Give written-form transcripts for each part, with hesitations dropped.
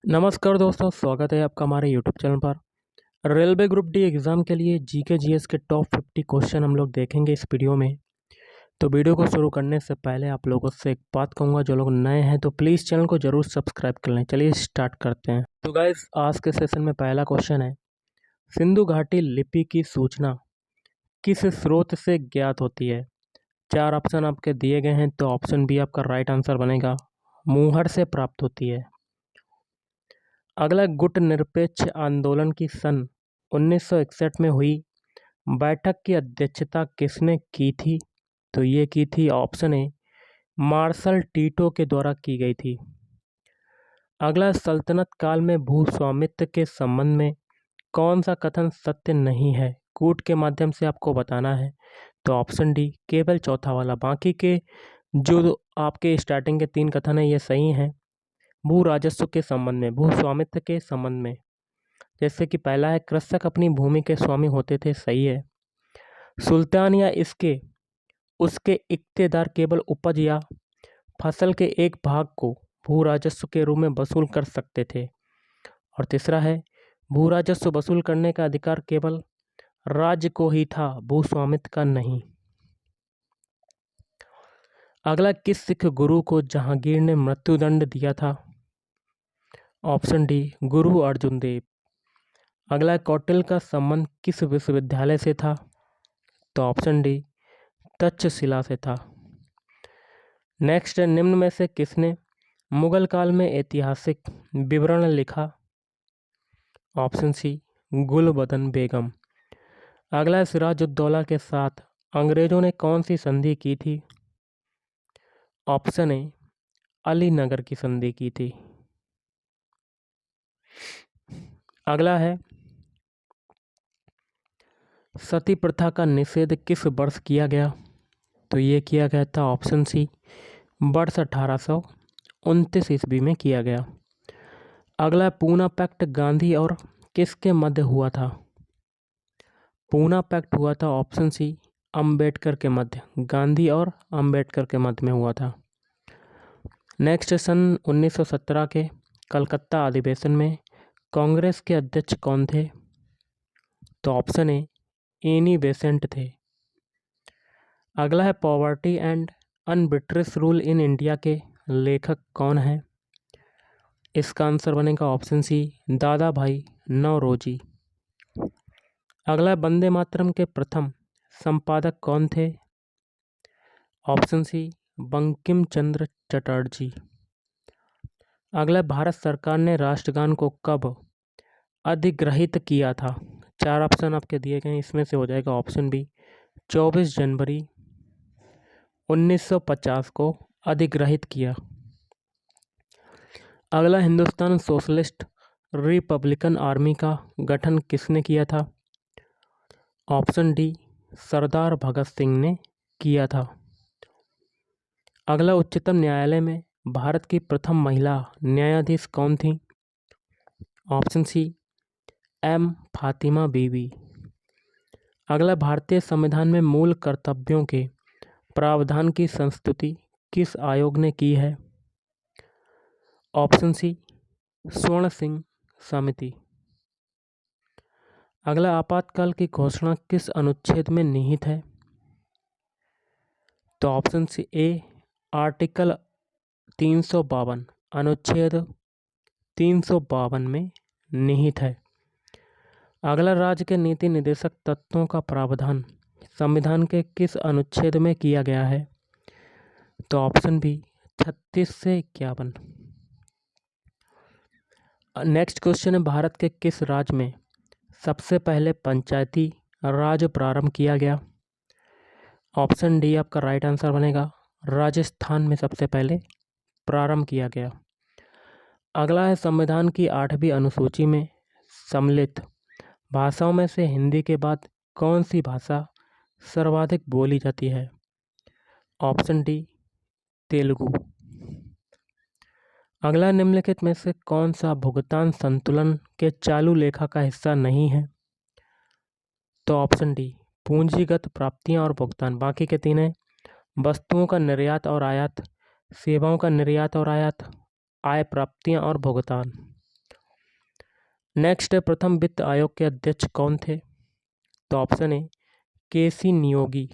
नमस्कार दोस्तों, स्वागत है आपका हमारे यूट्यूब चैनल पर। रेलवे ग्रुप डी एग्ज़ाम के लिए जीके जीएस के टॉप 50 क्वेश्चन हम लोग देखेंगे इस वीडियो में। तो वीडियो को शुरू करने से पहले आप लोगों से एक बात कहूँगा, जो लोग नए हैं तो प्लीज़ चैनल को ज़रूर सब्सक्राइब कर लें। चलिए स्टार्ट करते हैं। तो गाइस, आज के सेशन में पहला क्वेश्चन है, सिंधु घाटी लिपि की सूचना किस स्रोत से ज्ञात होती है? 4 ऑप्शन आपके दिए गए हैं, तो ऑप्शन बी आपका राइट आंसर बनेगा, मूहर से प्राप्त होती है। अगला, गुट निरपेक्ष आंदोलन की सन 1961 में हुई बैठक की अध्यक्षता किसने की थी? तो ये की थी ऑप्शन ए, मार्शल टीटो के द्वारा की गई थी। अगला, सल्तनत काल में भूस्वामित्व के संबंध में कौन सा कथन सत्य नहीं है? कूट के माध्यम से आपको बताना है। तो ऑप्शन डी, केवल चौथा वाला। बाकी के जो आपके स्टार्टिंग के 3 कथन हैं ये सही हैं। भू राजस्व के संबंध में, भू स्वामित्व के संबंध में, जैसे कि पहला है, कृषक अपनी भूमि के स्वामी होते थे, सही है। सुल्तान या इसके उसके इक्तेदार केवल उपज या फसल के एक भाग को भू राजस्व के रूप में वसूल कर सकते थे। और तीसरा है, भू राजस्व वसूल करने का अधिकार केवल राज्य को ही था, भू स्वामित्व का नहीं। अगला, किस सिख गुरु को जहांगीर ने मृत्युदंड दिया था? ऑप्शन डी, गुरु अर्जुन देव। अगला, कौटिल्य का संबंध किस विश्वविद्यालय से था? तो ऑप्शन डी, तक्षशिला से था। नेक्स्ट है, निम्न में से किसने मुगल काल में ऐतिहासिक विवरण लिखा? ऑप्शन सी, गुलबदन बेगम। अगला, सिराजुद्दौला के साथ अंग्रेजों ने कौन सी संधि की थी? ऑप्शन ए, अलीनगर की संधि की थी। अगला है, सती प्रथा का निषेध किस वर्ष किया गया? तो ये किया गया था ऑप्शन सी, वर्ष 1829 ईस्वी में किया गया। अगला, पूना पैक्ट गांधी और किसके मध्य हुआ था? पूना पैक्ट हुआ था ऑप्शन सी, अंबेडकर के मध्य। गांधी और अंबेडकर के मध्य में हुआ था। नेक्स्ट, सन 1917 के कलकत्ता अधिवेशन में कांग्रेस के अध्यक्ष कौन थे? तो ऑप्शन ए, एनी बेसेंट थे। अगला है, poverty and un-British rule in India के लेखक कौन है? इसका आंसर बनेगा ऑप्शन सी, दादा भाई नौरोजी। अगला, वंदे मातरम के प्रथम संपादक कौन थे? ऑप्शन सी, बंकिम चंद्र चटर्जी। अगला, भारत सरकार ने राष्ट्रगान को कब अधिग्रहित किया था? 4 ऑप्शन आपके दिए गए हैं, इसमें से हो जाएगा ऑप्शन बी, 24 जनवरी 1950 को अधिग्रहित किया। अगला, हिंदुस्तान सोशलिस्ट रिपब्लिकन आर्मी का गठन किसने किया था? ऑप्शन डी, सरदार भगत सिंह ने किया था। अगला, उच्चतम न्यायालय में भारत की प्रथम महिला न्यायाधीश कौन थी? ऑप्शन सी, एम फातिमा बीवी। अगला, भारतीय संविधान में मूल कर्तव्यों के प्रावधान की संस्तुति किस आयोग ने की है? ऑप्शन सी, स्वर्ण सिंह समिति। अगला, आपातकाल की घोषणा किस अनुच्छेद में निहित है? तो ऑप्शन सी ए, आर्टिकल 352, अनुच्छेद 352 में निहित है। अगला, राज्य के नीति निर्देशक तत्वों का प्रावधान संविधान के किस अनुच्छेद में किया गया है? तो ऑप्शन बी, 36 से 51। नेक्स्ट क्वेश्चन है, भारत के किस राज्य में सबसे पहले पंचायती राज प्रारंभ किया गया? ऑप्शन डी आपका राइट आंसर बनेगा, राजस्थान में सबसे पहले प्रारंभ किया गया। अगला है, संविधान की 8वीं अनुसूची में सम्मिलित भाषाओं में से हिंदी के बाद कौन सी भाषा सर्वाधिक बोली जाती है? Option D, Telugu. अगला, निम्नलिखित में से कौन सा भुगतान संतुलन के चालू लेखा का हिस्सा नहीं है? तो ऑप्शन डी, पूंजीगत प्राप्तियां और भुगतान। बाकी के 3 हैं, वस्तुओं का निर्यात और आयात, सेवाओं का निर्यात और आयात, आय प्राप्तियां और भुगतान। नेक्स्ट है, प्रथम वित्त आयोग के अध्यक्ष कौन थे? तो option A K C Neogy.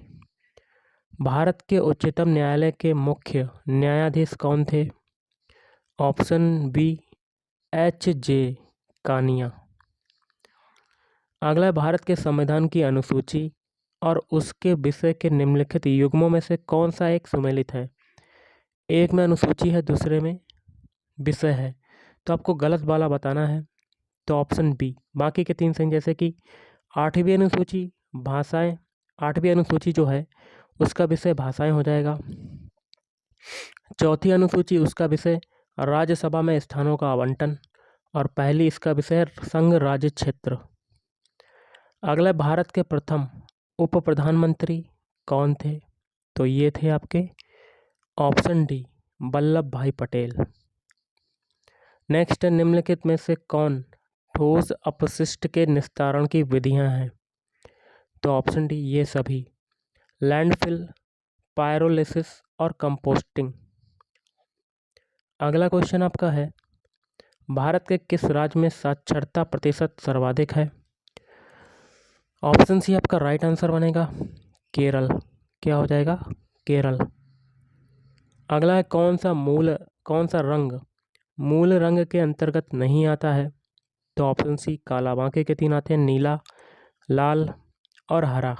Bharat के उच्चतम न्यायालय के मुख्य न्यायाधीश कौन थे? Option B H J Kania. अगला है, भारत के संविधान की अनुसूची और उसके विषय के निम्नलिखित युग्मों में से कौन सा एक सुमेलित है? एक में अनुसूची है, दूसरे में विषय है, तो आपको गलत वाला बताना है। तो ऑप्शन बी। बाकी के तीन सही, जैसे कि 8वीं अनुसूची भाषाएं, 8वीं अनुसूची जो है उसका विषय भाषाएं हो जाएगा। चौथी अनुसूची उसका विषय राज्यसभा में स्थानों का आवंटन, और पहली इसका विषय संघ राज्य क्षेत्र। अगला, भारत के प्रथम उप प्रधानमंत्री कौन थे? तो ये थे आपके ऑप्शन डी वल्लभ भाई पटेल। नेक्स्ट, निम्नलिखित में से कौन ठोस अपशिष्ट के निस्तारण की विधियां हैं? तो ऑप्शन डी ये सभी, लैंडफिल, पायरोलिसिस और कंपोस्टिंग। अगला क्वेश्चन आपका है, भारत के किस राज्य में साक्षरता प्रतिशत सर्वाधिक है? ऑप्शन सी आपका राइट आंसर बनेगा केरल। क्या हो जाएगा? केरल। अगला है, कौन सा रंग मूल रंग के अंतर्गत नहीं आता है? तो ऑप्शन सी काला। बाकी के तीन आते हैं नीला, लाल और हरा।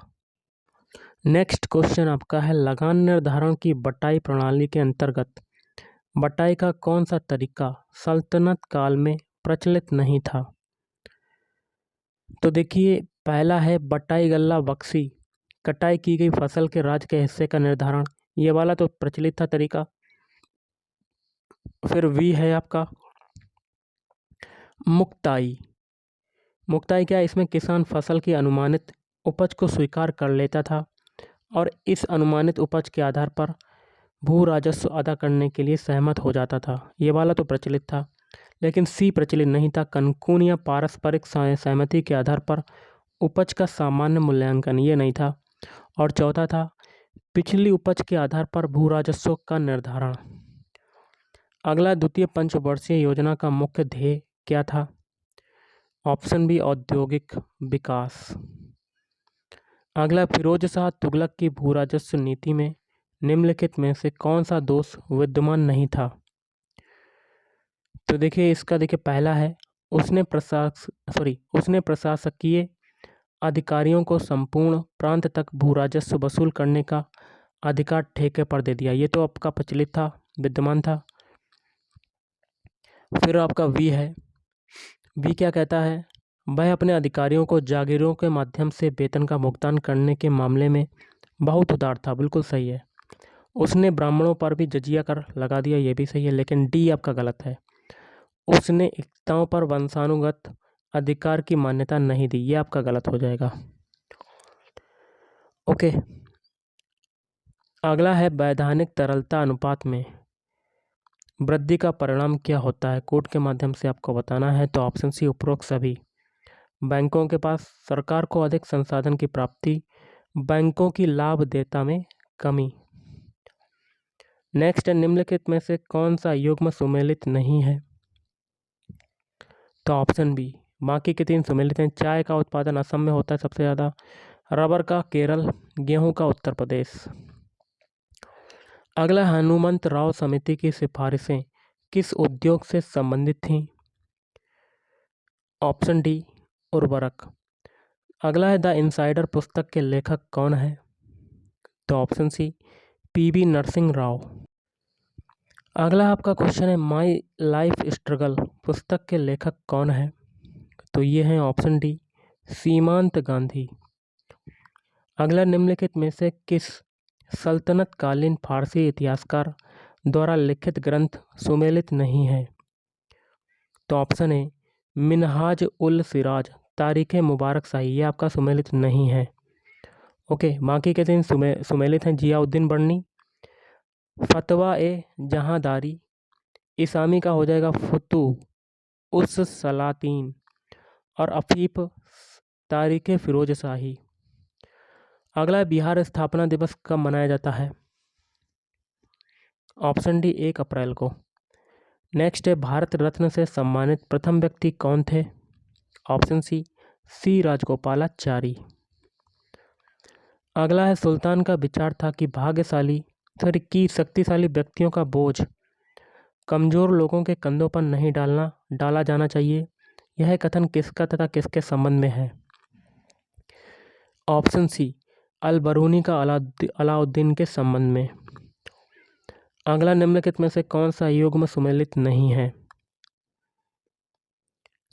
नेक्स्ट क्वेश्चन आपका है, लगान निर्धारण की बटाई प्रणाली के अंतर्गत बटाई का कौन सा तरीका सल्तनत काल में प्रचलित नहीं था? तो देखिए, पहला है बटाई गल्ला बक्सी, कटाई की गई फसल के राज्य के हिस्से का निर्धारण, ये वाला तो प्रचलित था तरीका। फिर वी है आपका मुक्ताई। मुक्ताई क्या है? इसमें किसान फसल की अनुमानित उपज को स्वीकार कर लेता था और इस अनुमानित उपज के आधार पर भू राजस्व अदा करने के लिए सहमत हो जाता था। ये वाला तो प्रचलित था। लेकिन सी प्रचलित नहीं था, कनकून या पारस्परिक सहमति के आधार पर उपज का सामान्य मूल्यांकन, ये नहीं था। और चौथा था पिछली उपज के आधार पर भू राजस्व का निर्धारण। अगला, द्वितीय पंचवर्षीय योजना का मुख्य ध्येय क्या था? ऑप्शन बी औद्योगिक विकास। अगला, फिरोज शाह तुगलक की भू राजस्व नीति में निम्नलिखित में से कौन सा दोष विद्यमान नहीं था? तो देखिए, इसका पहला है उसने प्रशासकीय अधिकारियों को संपूर्ण प्रांत तक भू राजस्व वसूल करने का अधिकार ठेके पर दे दिया। ये तो आपका प्रचलित था, विद्यमान था। फिर आपका वी है, वी क्या कहता है? वह अपने अधिकारियों को जागीरों के माध्यम से वेतन का भुगतान करने के मामले में बहुत उदार था। बिल्कुल सही है। उसने ब्राह्मणों पर भी जजिया कर लगा दिया, ये भी सही है। लेकिन डी आपका गलत है, उसने एकताओं पर वंशानुगत अधिकार की मान्यता नहीं दी, ये आपका गलत हो जाएगा। ओके, अगला है वैधानिक तरलता अनुपात में वृद्धि का परिणाम क्या होता है? कोड के माध्यम से आपको बताना है। तो ऑप्शन सी उपरोक्त सभी, बैंकों के पास सरकार को अधिक संसाधन की प्राप्ति, बैंकों की लाभदेयता में कमी। नेक्स्ट है, निम्नलिखित में से कौन सा युग्म सुमेलित नहीं है? तो ऑप्शन बी। बाकी के तीन सुमेलित हैं। चाय का उत्पादन असम में होता है सबसे ज़्यादा, रबर का केरल, गेहूं का उत्तर प्रदेश। अगला, हनुमंत राव समिति की सिफारिशें किस उद्योग से संबंधित थीं? ऑप्शन डी उर्वरक। अगला है, द इनसाइडर पुस्तक के लेखक कौन है? तो option C P V Narasimha Rao. अगला आपका क्वेश्चन है, माई लाइफ स्ट्रगल पुस्तक के लेखक कौन है? तो ये हैं ऑप्शन डी सीमांत गांधी। अगला, निम्नलिखित में से किस सल्तनत कालीन फारसी इतिहासकार द्वारा लिखित ग्रंथ सुमेलित नहीं है? तो ऑप्शन ए मिनहाज उल सिराज तारीख़ मुबारक शाही, ये आपका सुमेलित नहीं है। ओके, बाकी के तीन सुमेलित हैं। जियाउद्दीन बर्नी, फतवा ए जहांदारी, इसामी का हो जाएगा फुतूह उस सलातीन, और अफीफ तारीख़ फिरोज शाही। अगला, बिहार स्थापना दिवस कब मनाया जाता है? ऑप्शन डी 1 अप्रैल को। नेक्स्ट है, भारत रत्न से सम्मानित प्रथम व्यक्ति कौन थे? Option C Rajagopalachari. अगला है सुल्तान का विचार था कि शक्तिशाली व्यक्तियों का बोझ कमज़ोर लोगों के कंधों पर नहीं डाला जाना चाहिए। यह कथन किसका तथा किसके संबंध में है? ऑप्शन सी अल-बरूनी का अलाउद्दीन के संबंध में। अगला निम्नलिखित में से कौन सा योग में सम्मिलित नहीं है?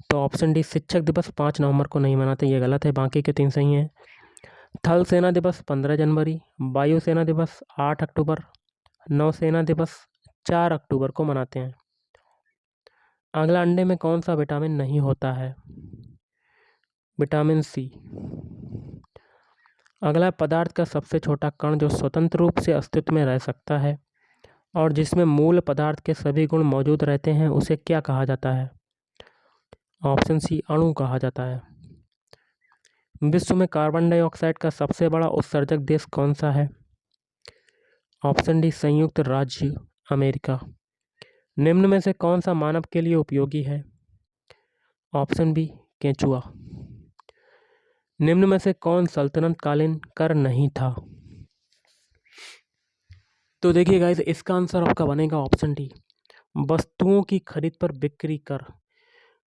तो ऑप्शन डी शिक्षक दिवस 5 नवंबर को नहीं मनाते, ये गलत है, बाकी के 3 सही हैं। थल सेना दिवस 15 जनवरी, वायुसेना दिवस 8 अक्टूबर, नौसेना दिवस 4 अक्टूबर को मनाते हैं। अगला अंडे में कौन सा विटामिन नहीं होता है? Vitamin C. अगला पदार्थ का सबसे छोटा कण जो स्वतंत्र रूप से अस्तित्व में रह सकता है और जिसमें मूल पदार्थ के सभी गुण मौजूद रहते हैं, उसे क्या कहा जाता है? ऑप्शन सी अणु कहा जाता है। विश्व में कार्बन डाइऑक्साइड का सबसे बड़ा उत्सर्जक देश कौन सा है? ऑप्शन डी संयुक्त राज्य अमेरिका। निम्न में से कौन सा मानव के लिए उपयोगी है? ऑप्शन बी केंचुआ। निम्न में से कौन सल्तनत कालीन कर नहीं था? तो देखिए गाइस, इसका आंसर आपका बनेगा ऑप्शन डी वस्तुओं की खरीद पर बिक्री कर।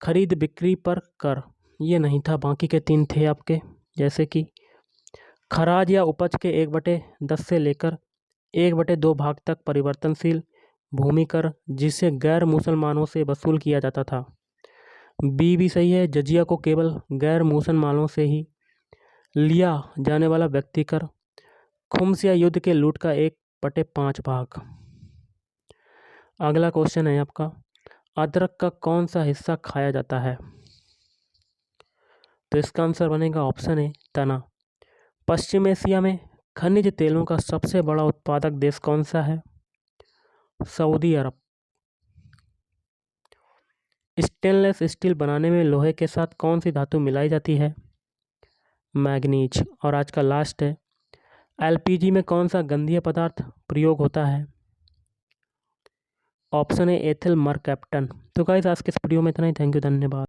खरीद बिक्री पर कर ये नहीं था, बाकी के 3 थे आपके, जैसे कि खराज या उपज के 1/10 से लेकर 1/2 भाग तक परिवर्तनशील भूमि कर, जिसे गैर मुसलमानों से वसूल किया जाता था। बी भी सही है, जजिया को केवल गैर मुसलमानों से ही लिया जाने वाला व्यक्ति कर। खुम्स या युद्ध के लूट का 1/5 भाग। अगला क्वेश्चन है आपका, अदरक का कौन सा हिस्सा खाया जाता है? तो इसका आंसर बनेगा ऑप्शन ए तना। पश्चिम एशिया में खनिज तेलों का सबसे बड़ा उत्पादक देश कौन सा है? सऊदी अरब। स्टेनलेस स्टील बनाने में लोहे के साथ कौन सी धातु मिलाई जाती है? मैग्नीज। और आज का लास्ट है, एलपीजी में कौन सा गंधीय पदार्थ प्रयोग होता है? Option A ethyl mercaptan. तो गाइस, आज के इस वीडियो में इतना ही। थैंक यू, धन्यवाद।